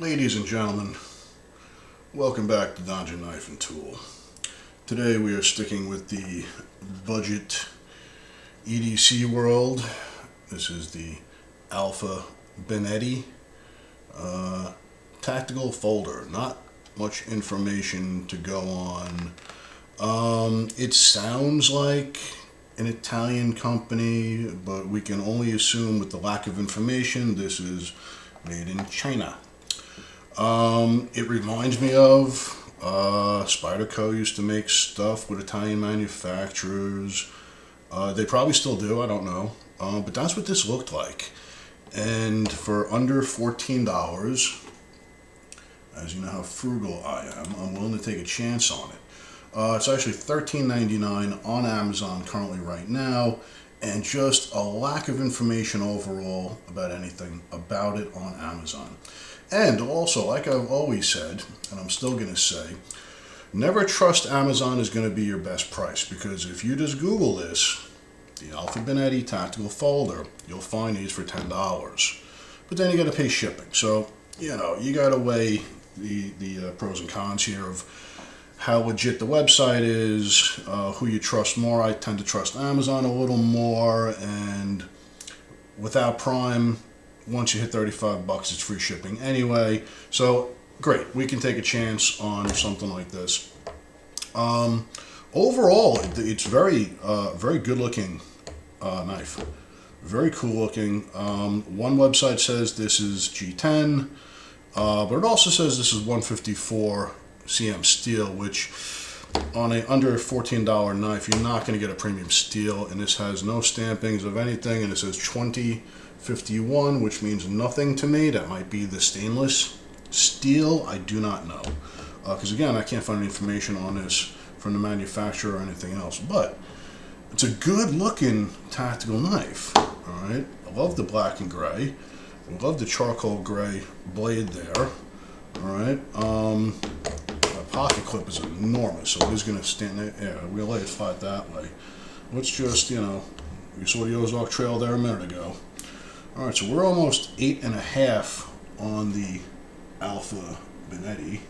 Ladies and gentlemen, welcome back to Dungeon Knife and Tool. Today we are sticking with the budget EDC world. This is the ALFA BENETTI tactical folder. Not much information to go on. It sounds like an Italian company, but we can only assume with the lack of information this is made in China. It reminds me of Spyderco used to make stuff with Italian manufacturers. They probably still do, I don't know. But that's what this looked like. And for under $14, as you know how frugal I am, I'm willing to take a chance on it. It's actually $13.99 on Amazon currently right now, and just a lack of information overall about anything about it on Amazon. And also, like I've always said, and I'm still going to say, never trust Amazon is going to be your best price, because if you just Google this, the ALFA BENETTI tactical folder, you'll find these for $10. But then you got to pay shipping. So, you know, you got to weigh the pros and cons here of how legit the website is, who you trust more. I tend to trust Amazon a little more, and without Prime, once you hit $35, it's free shipping anyway. So great, we can take a chance on something like this. Overall, it's very good looking knife. Very cool looking. One website says this is G10, but it also says this is 154 cm steel, which on a under $14 knife, you're not going to get a premium steel, and this has no stampings of anything, and it says 2051, which means nothing to me. That might be the stainless steel. I do not know, because again, I can't find any information on this from the manufacturer or anything else, but it's a good looking tactical knife. All right, I love the black and gray. I love the charcoal gray blade there. All right, the pocket clip is enormous, so it is going to stand there. Yeah, we'll lay it flat that way. Let's just, you know, we saw the Ozark Trail there a minute ago. All right, so we're almost 8.5 on the ALFA BENETTI.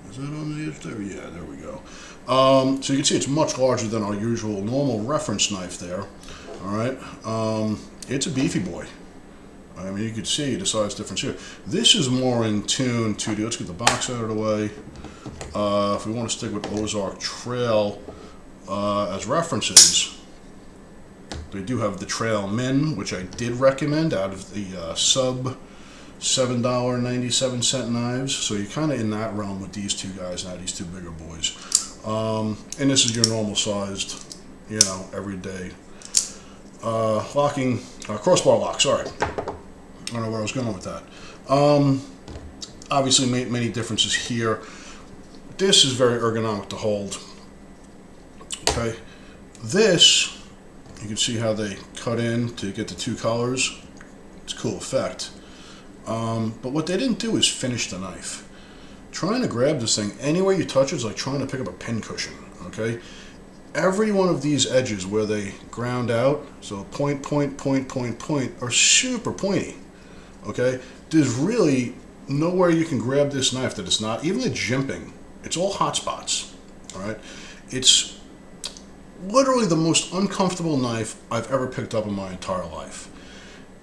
Is that on the edge there? Yeah, there we go. So you can see it's much larger than our usual normal reference knife there. All right, it's a beefy boy. I mean, you can see the size difference here. This is more in tune to the, let's get the box out of the way. If we want to stick with Ozark Trail as references, they do have the Trail Min, which I did recommend out of the sub $7.97 knives. So you're kind of in that realm with these two guys now, these two bigger boys. And this is your normal sized, you know, everyday locking, crossbar lock, sorry. I don't know where I was going with that. Obviously, many differences here. This is very ergonomic to hold. Okay, this, you can see how they cut in to get the two colors. It's a cool effect. But what they didn't do is finish the knife. Trying to grab this thing anywhere you touch it is like trying to pick up a pin cushion. Okay, every one of these edges where they ground out, so point, are super pointy. Okay, there's really nowhere you can grab this knife that it's not, even the jimping, it's all hot spots. All right, it's literally the most uncomfortable knife I've ever picked up in my entire life.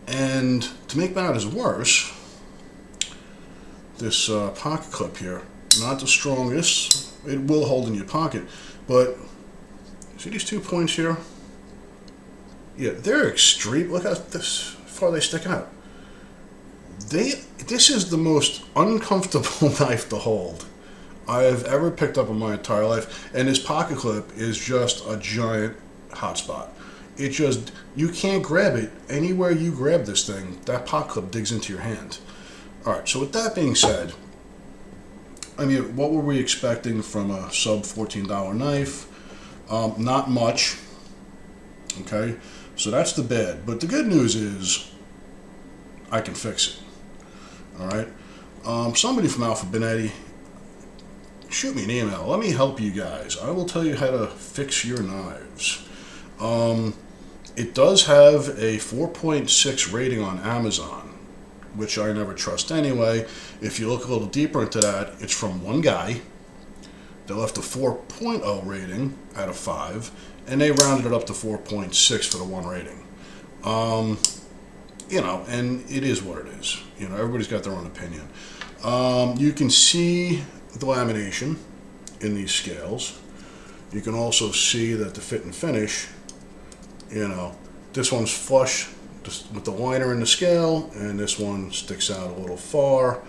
And to make matters worse, this pocket clip here, not the strongest. It will hold in your pocket, but see these 2 points here? Yeah, they're extreme. Look how far they stick out. This is the most uncomfortable knife to hold I've ever picked up in my entire life, and this pocket clip is just a giant hotspot. It just, you can't grab it. Anywhere you grab this thing, that pocket clip digs into your hand. All right, so with that being said, I mean, what were we expecting from a sub $14 knife? Not much. Okay, so that's the bad. But the good news is I can fix it. All right, somebody from ALFA BENETTI, shoot me an email. Let me help you guys. I will tell you how to fix your knives. It does have a 4.6 rating on Amazon. which I never trust anyway. If you look a little deeper into that, it's from one guy. They left a 4.0 rating out of 5, and they rounded it up to 4.6 for the 1 rating. You know, and it is what it is. You know, everybody's got their own opinion. You can see the lamination in these scales. You can also see that the fit and finish, you know, this one's flush with the liner in the scale, and this one sticks out a little far.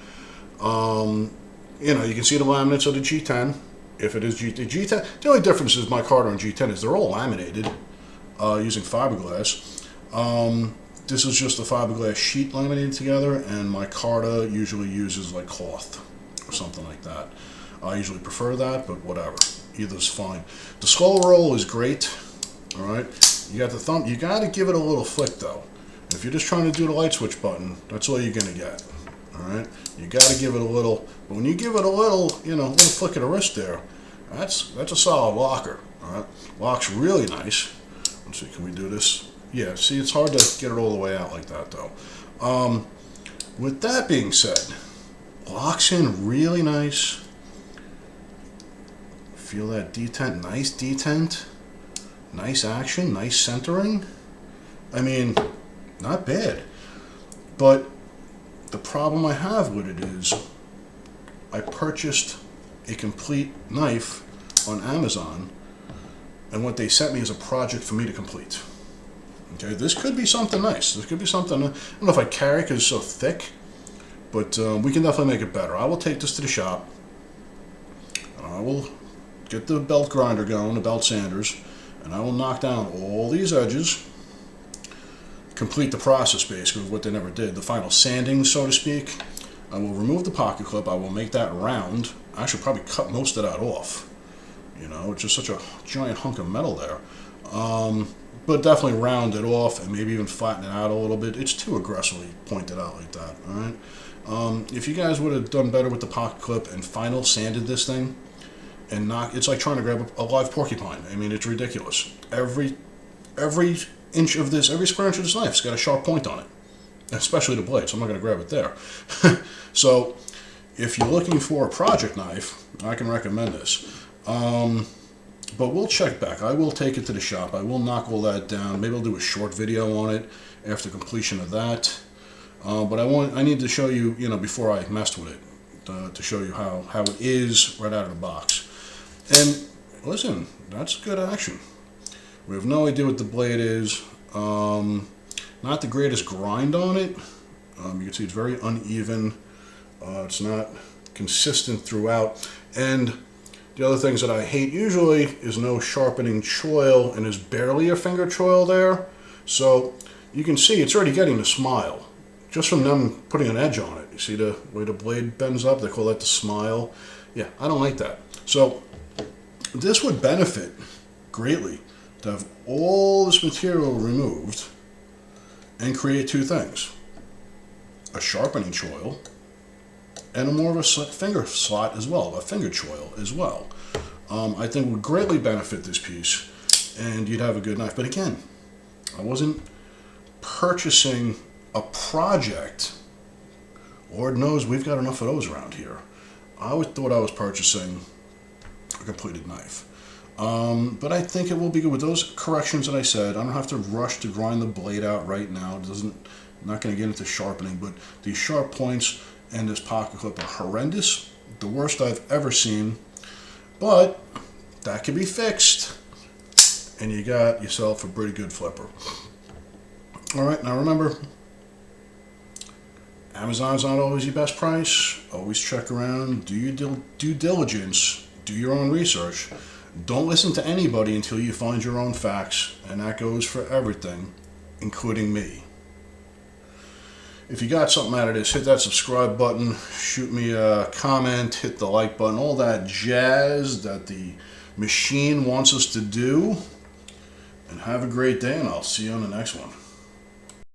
You know, you can see the laminates of the G10. If it is G10, the only difference is my Carter and G10 is they're all laminated using fiberglass. This is just a fiberglass sheet laminated together, and my Carter usually uses like cloth or something like that. I usually prefer that, but whatever. Either's fine. The slow roll is great. All right, you got the thumb. You got to give it a little flick though. If you're just trying to do the light switch button, that's all you're gonna get. All right, you got to give it a little. But when you give it a little, you know, little flick of the wrist there, that's a solid locker. All right, locks really nice. Let's see, can we do this? Yeah, see, it's hard to get it all the way out like that though. With that being said, locks in really nice. Feel that detent, nice detent, nice action, nice centering. I mean, not bad. But the problem I have with it is I purchased a complete knife on Amazon, and what they sent me is a project for me to complete. Okay, this could be something nice. This could be something, I don't know if I carry it because it's so thick, but we can definitely make it better. I will take this to the shop. I will get the belt grinder going, the belt sanders, and I will knock down all these edges, complete the process basically of what they never did, the final sanding, so to speak. I will remove the pocket clip. I will make that round. I should probably cut most of that off. You know, it's just such a giant hunk of metal there. But definitely round it off and maybe even flatten it out a little bit. It's too aggressively pointed out like that, all right? If you guys would have done better with the pocket clip and final sanded this thing and it's like trying to grab a live porcupine. I mean, it's ridiculous. Every inch of this, every square inch of this knife's got a sharp point on it, especially the blade, so I'm not going to grab it there. So if you're looking for a project knife, I can recommend this. But we'll check back. I will take it to the shop. I will knock all that down. Maybe I'll do a short video on it after completion of that. But I need to show you, you know, before I messed with it, to show you how it is right out of the box. And listen, that's good action. We have no idea what the blade is. Not the greatest grind on it. You can see it's very uneven. It's not consistent throughout. And the other things that I hate usually is no sharpening choil, and there's barely a finger choil there. So you can see it's already getting the smile just from them putting an edge on it. You see the way the blade bends up? They call that the smile. Yeah, I don't like that. So this would benefit greatly to have all this material removed and create two things: a sharpening choil and a more of a finger slot as well, a finger choil as well. I think would greatly benefit this piece, and you'd have a good knife. But again, I wasn't purchasing a project. Lord knows we've got enough of those around here. I thought I was purchasing a completed knife. But I think it will be good with those corrections that I said. I don't have to rush to grind the blade out right now. I'm not going to get into sharpening, but these sharp points and this pocket clip are horrendous. The worst I've ever seen. But that can be fixed, and you got yourself a pretty good flipper. All right, now remember, Amazon's not always your best price. Always check around, do your due diligence, do your own research. Don't listen to anybody until you find your own facts, and that goes for everything, including me. If you got something out of this, hit that subscribe button, shoot me a comment, hit the like button, all that jazz that the machine wants us to do. And have a great day, and I'll see you on the next one.